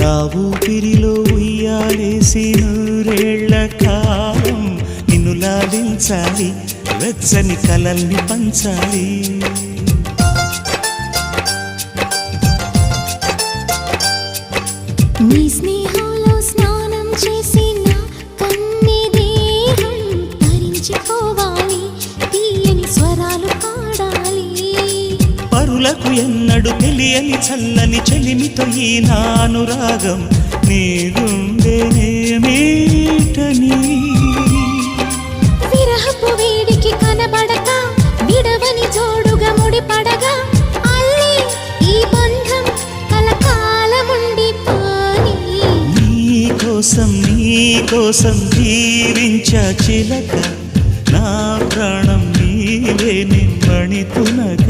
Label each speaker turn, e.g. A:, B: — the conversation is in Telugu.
A: నా ఊపిరిలో ఉయ్యాలేసి నూరేళ్ల కాలం నిన్ను లాలించాలి, వెచ్చని కలల్ని పంచాలి.
B: నీ స్నేహంలో స్నానం చేసి నా కన్ని దేహం తరించిపోవాలి, తీయని స్వరాలు పాడాలి.
A: పరులకు ఎన్నడు తెలియని చల్లని చెలిమితో ఈ నా అనురాగం నీ గుండెనేమీటని.
B: విరహపు వేడికి కనబడక విడవని జోడుగా ముడిపడగా అల్లి ఈ బంధం కలకాలముండిపోని.
A: నీ కోసం జీవించా చిలక, నా ప్రాణం నీవే నిమ్మణి తునక.